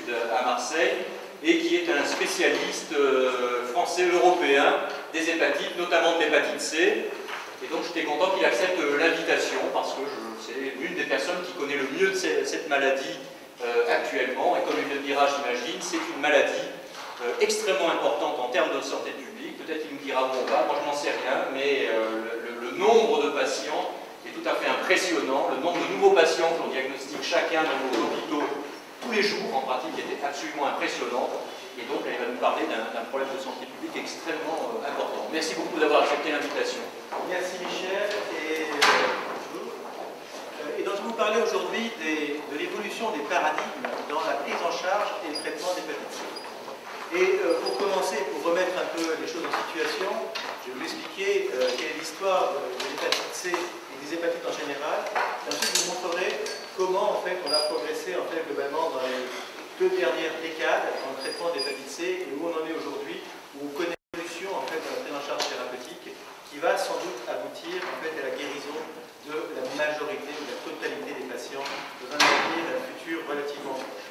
études à Marseille et qui est un spécialiste français-européen des hépatites, notamment de l'hépatite C. Et donc j'étais content qu'il accepte l'invitation parce que c'est l'une des personnes qui connaît le mieux de cette maladie actuellement. Et comme il le dira, j'imagine, c'est une maladie extrêmement importante en termes de santé publique. Peut-être qu'il nous dira où on va, moi je n'en sais rien, mais le nombre de patients est tout à fait impressionnant. Le nombre de nouveaux patients que l'on diagnostique chacun dans nos hôpitaux tous les jours, en pratique, était absolument impressionnant. Et donc, elle va nous parler d'un problème de santé publique extrêmement important. Merci beaucoup d'avoir accepté l'invitation. Merci Michel. Et donc, je vais vous parler aujourd'hui de l'évolution des paradigmes dans la prise en charge et le traitement d'hépatite C. Et pour commencer, pour remettre un peu les choses en situation, je vais vous expliquer quelle est l'histoire de l'hépatite C et des hépatites en général. Et ensuite, je vous montrerai comment en fait, on a progressé en fait, globalement dans les 2 dernières décades dans le traitement de l'hépatite C et où on en est aujourd'hui, où on connaît l'évolution en fait, de la prise en charge thérapeutique qui va sans doute aboutir en fait, à la guérison de la majorité, de la totalité des patients dans un avenir et un futur relativement proche.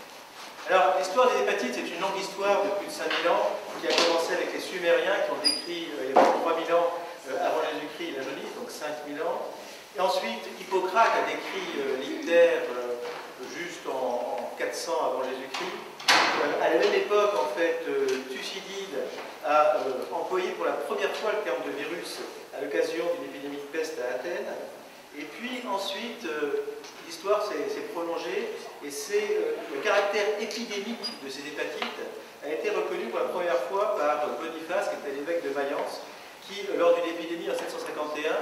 Alors, l'histoire des hépatites, c'est une longue histoire de plus de 5000 ans qui a commencé avec les Sumériens qui ont décrit il y a 3000 ans avant Jésus-Christ la jaunisse, donc 5000 ans. Et ensuite, Hippocrate a décrit l'ictère juste en 400 avant Jésus-Christ. À la même époque, en fait, Thucydide a employé pour la première fois le terme de virus à l'occasion d'une épidémie de peste à Athènes. Et puis ensuite, l'histoire s'est prolongée et le caractère épidémique de ces hépatites a été reconnu pour la première fois par Boniface, qui était l'évêque de Mayence, qui, lors d'une épidémie en 751,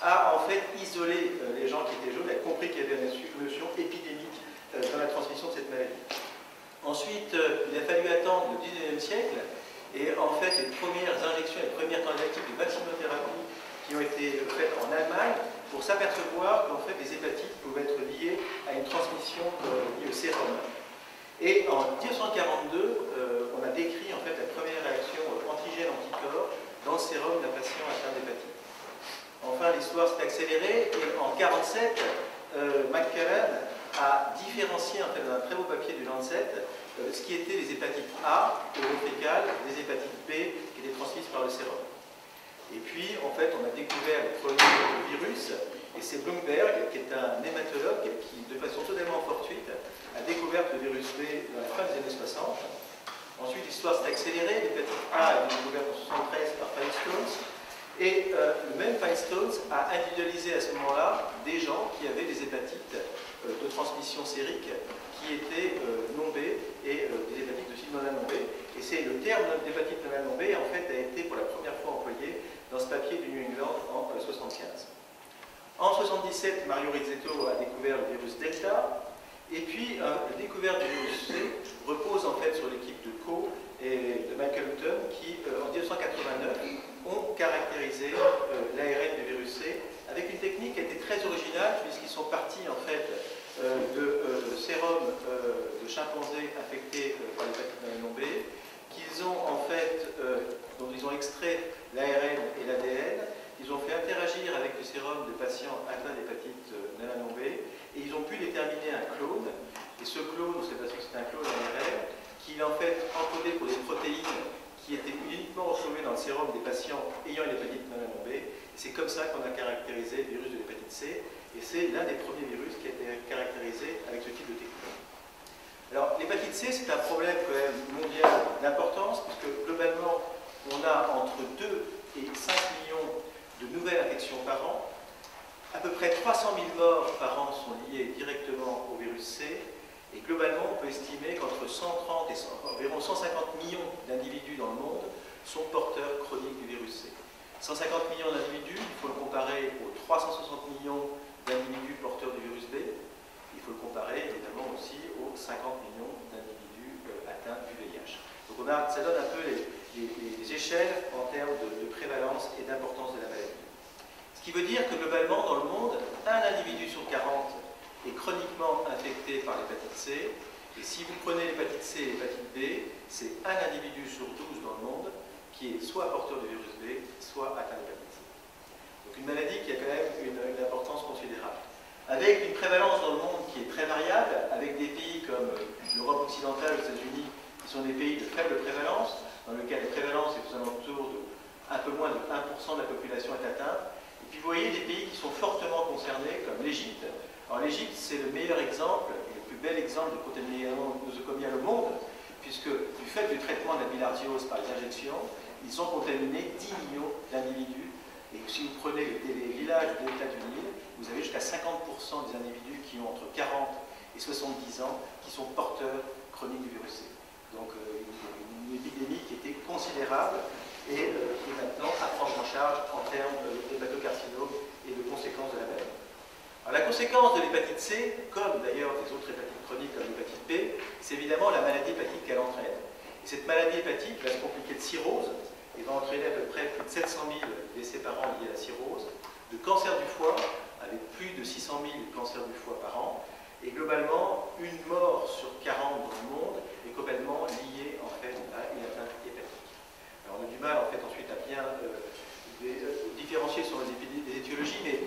a en fait isolé les gens qui étaient jaunes, a compris qu'il y avait une notion épidémique dans la transmission de cette maladie. Ensuite, il a fallu attendre le 19e siècle, et en fait, les premières injections, les premières tentatives de vaccinothérapie qui ont été faites en Allemagne pour s'apercevoir qu'en fait, les hépatites pouvaient être liées à une transmission liée au sérum. Et en 1942, on a décrit en fait la première réaction antigène-anticorps dans le sérum d'un patient atteint d'hépatite. Enfin, l'histoire s'est accélérée et en 1947, McCullen a différencié en fait, dans un très beau papier du Lancet ce qui était les hépatites A, urofécales, des hépatites B qui étaient transmises par le sérum. Et puis, en fait, on a découvert le premier virus, et c'est Bloomberg, qui est un hématologue, qui, de façon totalement fortuite, a découvert le virus B dans la fin des années 60. Ensuite, l'histoire s'est accélérée, l'hépatite A a été découverte en 1973 par Finestones, et le même Finestones a individualisé à ce moment-là des gens qui avaient des hépatites de transmission sérique qui étaient non B et des hépatites de type non B. Et c'est le terme d'hépatite non B, en fait, a été pour la première fois employé dans ce papier du New England en 1975. En 1977, Mario Rizzetto a découvert le virus Delta, et puis la découverte du virus C repose en fait sur l'équipe de Coe et de Michael Hutton qui, en 1989, ont caractérisé l'ARN du virus C avec une technique qui a été très originale puisqu'ils sont partis en fait de sérum de chimpanzés infectés par l'hépatite non B, qu'ils ont en fait, dont ils ont extrait l'ARN et l'ADN, ils ont fait interagir avec le sérum de patients atteints d'hépatite non B, et ils ont pu déterminer un clone, et ce clone, on ne sait pas si c'est un clone ARN, qui est en fait encodé pour des protéines qui étaient uniquement retrouvées dans le sérum des patients ayant une hépatite non B. C'est comme ça qu'on a caractérisé le virus de l'hépatite C, et c'est l'un des premiers virus qui a été caractérisé avec ce type de technique. Alors, l'hépatite C, c'est un problème quand même mondial d'importance, puisque globalement, on a entre 2 et 5 millions de nouvelles infections par an. À peu près 300 000 morts par an sont liées directement au virus C. Et globalement, on peut estimer qu'entre 130 et environ 150 millions d'individus dans le monde sont porteurs chroniques du virus C. 150 millions d'individus, il faut le comparer aux 360 millions d'individus porteurs du virus B. Il faut le comparer évidemment aussi aux 50 millions d'individus atteints du VIH. Donc ça donne un peu les échelles en termes de prévalence et d'importance de la maladie. Ce qui veut dire que globalement, dans le monde, un individu sur 40 est chroniquement infecté par l'hépatite C. Et si vous prenez l'hépatite C et l'hépatite B, c'est un individu sur 12 dans le monde qui est soit porteur du virus B, soit atteint d'hépatite C. Donc une maladie qui a quand même une importance considérable. Avec une prévalence dans le monde qui est très variable, avec des pays comme l'Europe occidentale, occidentale, aux États-Unis, qui sont des pays de faible prévalence, dans lequel la prévalence est aux alentours de un peu moins de 1% de la population est atteinte. Et puis vous voyez des pays qui sont fortement concernés, comme l'Égypte. Alors l'Égypte, c'est le meilleur exemple, et le plus bel exemple de contamination nosocomiale au monde, puisque du fait du traitement de la bilharziose par les injections, ils ont contaminé 10 millions d'individus. Et si vous prenez les villages de l'État du Nil, vous avez jusqu'à 50% des individus qui ont entre 40 et 70 ans qui sont porteurs chroniques du virus C. Donc une épidémie qui était considérable et qui maintenant à prendre en charge en termes d'hépatocarcinome et de conséquences de la maladie. Alors, la conséquence de l'hépatite C, comme d'ailleurs des autres hépatites chroniques comme l'hépatite B, c'est évidemment la maladie hépatique qu'elle entraîne. Et cette maladie hépatique va se compliquer de cirrhose et va entraîner à peu près plus de 700 000 décès par an liés à la cirrhose, de cancer du foie, avec plus de 600 000 cancers du foie par an, et globalement, une mort sur 40 dans le monde est complètement liée en fait à une atteinte hépatique. Alors on a du mal en fait ensuite à bien différencier sur les étiologies, mais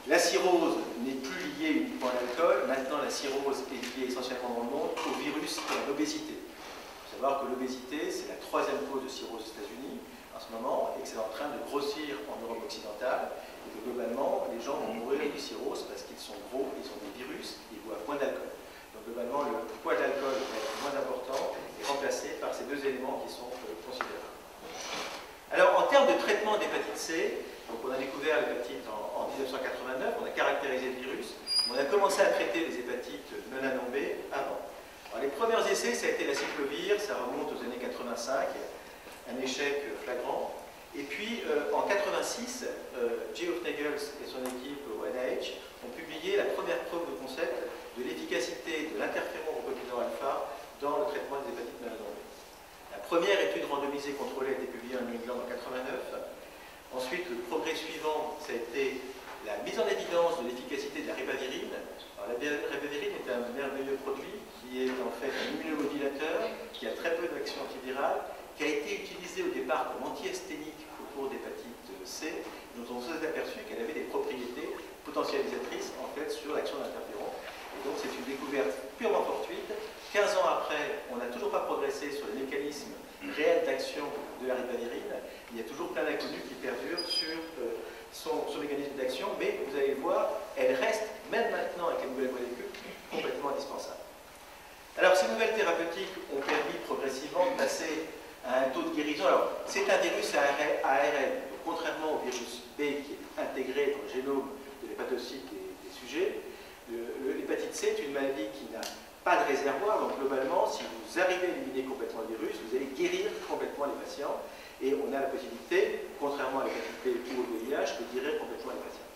la cirrhose n'est plus liée uniquement à l'alcool. Maintenant, la cirrhose est liée essentiellement dans le monde au virus et à l'obésité. Il faut savoir que l'obésité, c'est la 3e cause de cirrhose aux États-Unis en ce moment, et que c'est en train de grossir en Europe occidentale. Et que globalement, les gens vont mourir de cirrhose parce qu'ils sont gros, ils ont des virus, ils boivent moins d'alcool. Donc globalement, le poids de l'alcool va être moins important et remplacé par ces deux éléments qui sont considérables. Alors, en termes de traitement d'hépatite C, donc on a découvert l'hépatite en 1989, on a caractérisé le virus, on a commencé à traiter les hépatites non anombées avant. Alors, les premiers essais, ça a été la cyclovir, ça remonte aux années 85, un échec flagrant. Et puis, en 86, Geoff Nagels et son équipe au NIH ont publié la première preuve de concept de l'efficacité de l'interféron recombinant alpha dans le traitement des hépatites non anombées. La première étude randomisée contrôlée a été publiée en New England en 89. Ensuite, le progrès suivant, ça a été la mise en évidence de l'efficacité de la ribavirine. Alors, la ribavirine est un merveilleux produit qui est en fait un immunomodulateur, qui a très peu d'action antivirale, qui a été utilisée au départ comme anti-asthénique au cours d'hépatite C, dont on s'est aperçu qu'elle avait des propriétés potentialisatrices en fait sur l'action de l'interféron. Et donc c'est une découverte purement fortuite. 15 ans après, on n'a toujours pas progressé sur les mécanismes réels d'action de la ribavirine. Il y a toujours plein d'inconnus qui perdurent sur son mécanisme d'action, mais vous allez le voir, elle reste, même maintenant avec les nouvelles molécules, complètement indispensable. Alors ces nouvelles thérapeutiques ont permis progressivement de passer à un taux de guérison. Alors, c'est un virus à ARN. Donc, contrairement au virus B qui est intégré dans le génome de l'hépatocyte des sujets, l'hépatite C est une maladie qui n'a pas de réservoir. Donc, globalement, si vous arrivez à éliminer complètement le virus, vous allez guérir complètement les patients. Et on a la possibilité, contrairement à l'hépatite B ou au VIH, de guérir complètement les patients.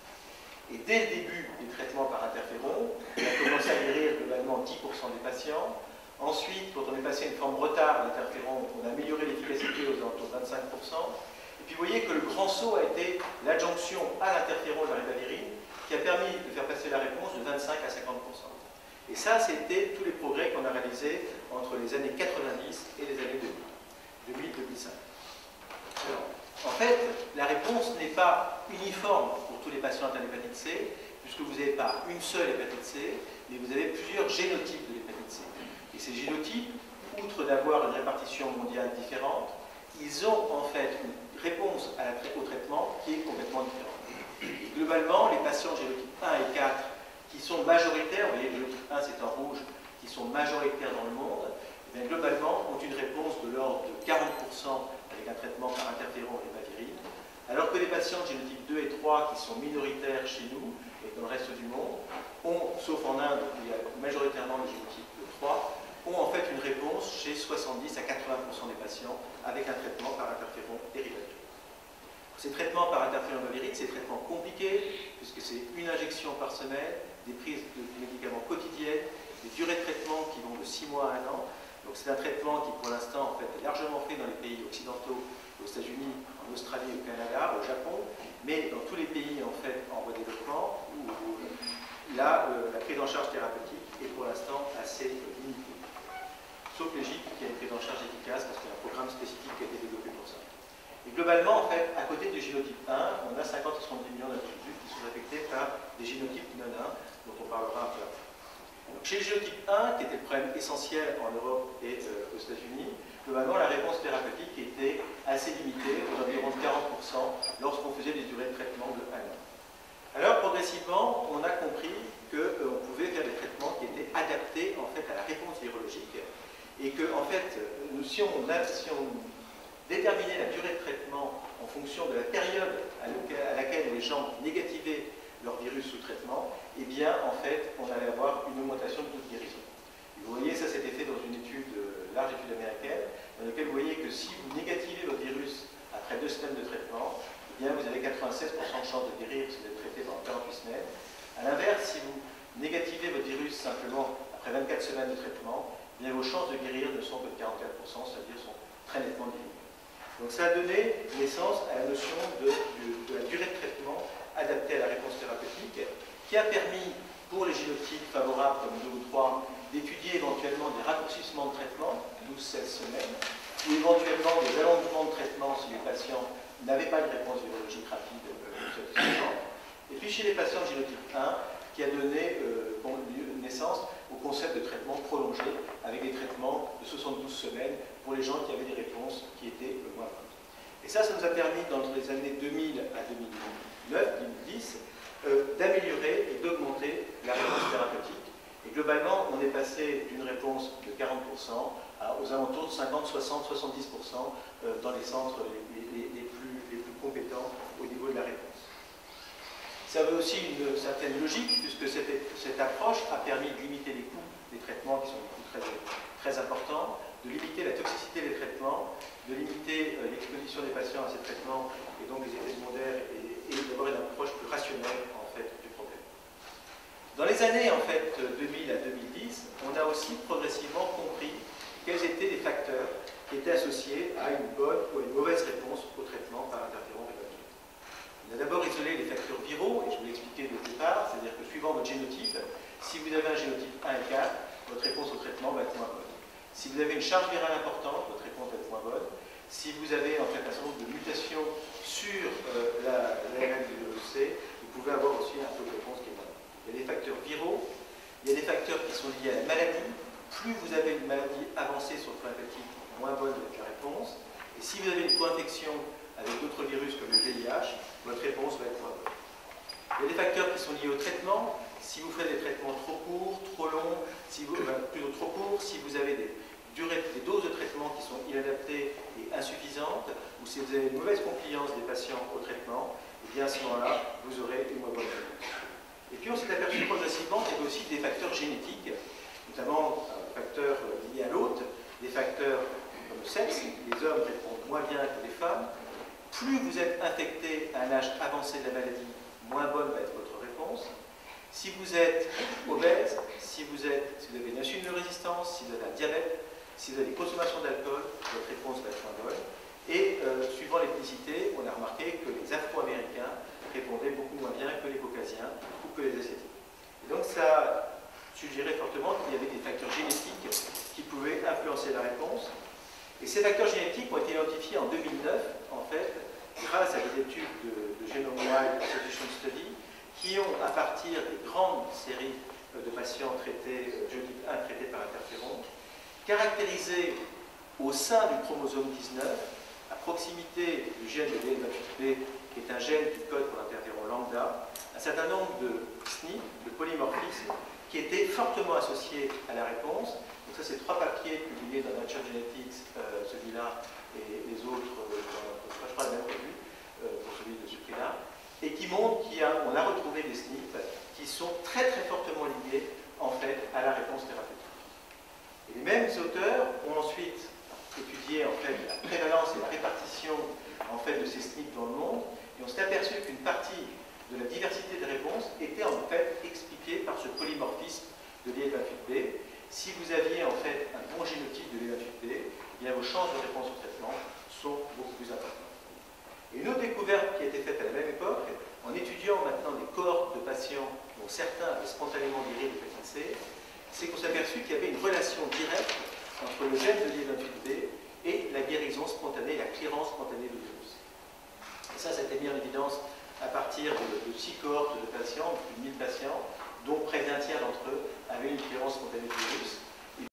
Et dès le début du traitement par interféron, on a commencé à guérir globalement 10% des patients. Ensuite, quand on est passé à une forme retard d'interféron, on a amélioré l'efficacité aux alentours de 25%. Et puis vous voyez que le grand saut a été l'adjonction à l'interféron de la ribavirine, qui a permis de faire passer la réponse de 25 à 50%. Et ça, c'était tous les progrès qu'on a réalisés entre les années 90 et les années 2000-2005. En fait, la réponse n'est pas uniforme pour tous les patients atteints d'hépatite C, puisque vous n'avez pas une seule hépatite C, mais vous avez plusieurs génotypes de l'hépatite C. Et ces génotypes, outre d'avoir une répartition mondiale différente, ils ont en fait une réponse au traitement qui est complètement différente. Et globalement, les patients génotype 1 et 4, qui sont majoritaires, vous voyez, le génotype 1 c'est en rouge, qui sont majoritaires dans le monde, eh bien, globalement, ont une réponse de l'ordre de 40% avec un traitement par interféron et ribavirine, alors que les patients de génotype 2 et 3, qui sont minoritaires chez nous et dans le reste du monde, ont, sauf en Inde, où il y a majoritairement le génotype 3, ont en fait une réponse chez 70 à 80% des patients avec un traitement par interféron et ribavirine. Ces traitements par interféron et ribavirine, c'est des traitements compliqués, puisque c'est une injection par semaine, des prises de médicaments quotidiennes, des durées de traitement qui vont de 6 mois à 1 an. Donc c'est un traitement qui pour l'instant en fait, est largement fait dans les pays occidentaux, aux États-Unis, en Australie, au Canada, au Japon, mais dans tous les pays en fait en voie de développement, où là la prise en charge thérapeutique est pour l'instant assez limitée. Sauf l'Égypte qui a une prise en charge efficace parce qu'il y a un programme spécifique qui a été développé pour ça. Et globalement, en fait, à côté du génotype 1, on a 50 à 70 millions d'individus qui sont affectés par des génotypes non 1, dont on parlera un peu après. Chez le génotype 1, qui était le problème essentiel en Europe et aux États-Unis, globalement, la réponse thérapeutique était assez limitée, aux environs de 40%, lorsqu'on faisait des durées de traitement de 1 an. Alors, progressivement, on a compris qu'on pouvait faire des traitements qui étaient adaptés en fait, à la réponse virologique, et que, en fait, si on déterminait la durée de traitement en fonction de la période à laquelle les gens négativaient leur virus sous traitement, eh bien, en fait, on allait avoir une augmentation de taux de guérison. Et vous voyez, ça c'était fait dans une étude, large étude américaine, dans laquelle vous voyez que si vous négativez votre virus après 2 semaines de traitement, eh bien, vous avez 96% de chance de guérir si vous êtes traité pendant 48 semaines. A l'inverse, si vous négativez votre virus simplement après 24 semaines de traitement, eh bien, vos chances de guérir ne sont que de 44%, c'est-à-dire sont très nettement diminuées. Donc ça a donné naissance à la notion de la durée de traitement adaptée à la réponse thérapeutique, qui a permis, pour les génotypes favorables comme 2 ou 3, d'étudier éventuellement des raccourcissements de traitement, 12-16 semaines, ou éventuellement des allongements de traitement si les patients n'avaient pas de réponse virologique rapide satisfaisante. Et puis chez les patients de génotype 1, qui a donné naissance au concept de traitement prolongé, avec des traitements de 72 semaines pour les gens qui avaient des réponses qui étaient moins bonnes. Et ça nous a permis, dans les années 2000 à 2009-2010, d'améliorer et d'augmenter la réponse thérapeutique. Et globalement, on est passé d'une réponse de 40% aux alentours de 50, 60, 70% dans les centres les plus compétents au niveau de la réponse. Ça avait aussi une certaine logique, puisque cette approche a permis de limiter les coûts des traitements, qui sont des coûts très importants, de limiter la toxicité des traitements, de limiter l'exposition des patients à ces traitements, et donc les effets secondaires, et d'avoir une approche plus rationnelle en fait, du problème. Dans les années en fait, 2000 à 2010, on a aussi progressivement compris quels étaient les facteurs qui étaient associés à une bonne ou à une mauvaise réponse au traitement par interféron régulier. On a d'abord isolé les facteurs viraux, et je vous l'ai expliqué au départ, c'est-à-dire que suivant votre génotype, si vous avez un génotype 1 et 4, votre réponse au traitement va être moins bonne. Si vous avez une charge virale importante, votre réponse va être moins bonne. Si vous avez en fait un certain nombre de mutations sur l'ARN du virus C, vous pouvez avoir aussi un taux de réponse qui est moins bon. Il y a des facteurs viraux, il y a des facteurs qui sont liés à la maladie. Plus vous avez une maladie avancée sur le plan hépatique, moins bonne va être la réponse. Et si vous avez une co-infection avec d'autres virus comme le VIH, votre réponse va être moins bonne. Il y a des facteurs qui sont liés au traitement. Si vous faites des traitements trop courts, trop longs, plutôt trop courts, si vous avez des doses de traitement qui sont inadaptées et insuffisantes, ou si vous avez une mauvaise compliance des patients au traitement, et bien à ce moment-là, vous aurez une moins bonne réponse. Et puis on s'est aperçu progressivement qu'il y avait aussi des facteurs génétiques, notamment facteurs liés à l'hôte, des facteurs comme le sexe, les hommes répondent moins bien que les femmes. Plus vous êtes infecté à un âge avancé de la maladie, moins bonne va être votre réponse. Si vous êtes obèse, si vous avez une insulinórésistance, si vous avez un diabète, si vous avez des consommations d'alcool, votre réponse va être moins bonne. Et suivant l'ethnicité, on a remarqué que les Afro-Américains répondaient beaucoup moins bien que les Caucasiens ou que les Asiatiques. Et donc ça suggérait fortement qu'il y avait des facteurs génétiques qui pouvaient influencer la réponse. Et ces facteurs génétiques ont été identifiés en 2009, en fait, grâce à des études de Genome-Wide Association Study, qui ont, à partir des grandes séries de patients traités, génotype 1 traités par interféron, caractérisé au sein du chromosome 19, à proximité du gène de DL28B, qui est un gène qui code pour l'interféron lambda, un certain nombre de SNP, de polymorphismes, qui étaient fortement associés à la réponse. Donc ça, c'est 3 papiers publiés dans Nature Genetics, celui-là et les autres, je crois la même revue, pour celui de ce prix-là, et qui montrent qu'on a retrouvé des SNP qui sont très très fortement liés en fait à la réponse thérapeutique. Et les mêmes auteurs ont ensuite étudié en fait la prévalence et la répartition en fait de ces SNP dans le monde, et on s'est aperçu qu'une partie de la diversité des réponses était en fait expliquée par ce polymorphisme de l'IL28B. Si vous aviez en fait un bon génotype de l'IL28B, eh bien vos chances de réponse au traitement sont beaucoup plus importantes. Et une autre découverte qui a été faite à la même époque, en étudiant maintenant des cohortes de patients dont certains avaient spontanément guéri de l'hépatite C, c'est qu'on s'est aperçu qu'il y avait une relation directe entre le gène de l'IL28B et la guérison spontanée, la clearance spontanée du virus. Et ça a été mis en évidence à partir de 6 cohortes de patients, plus de 1000 patients, dont près d'un tiers d'entre eux avaient une tolérance spontanée du virus.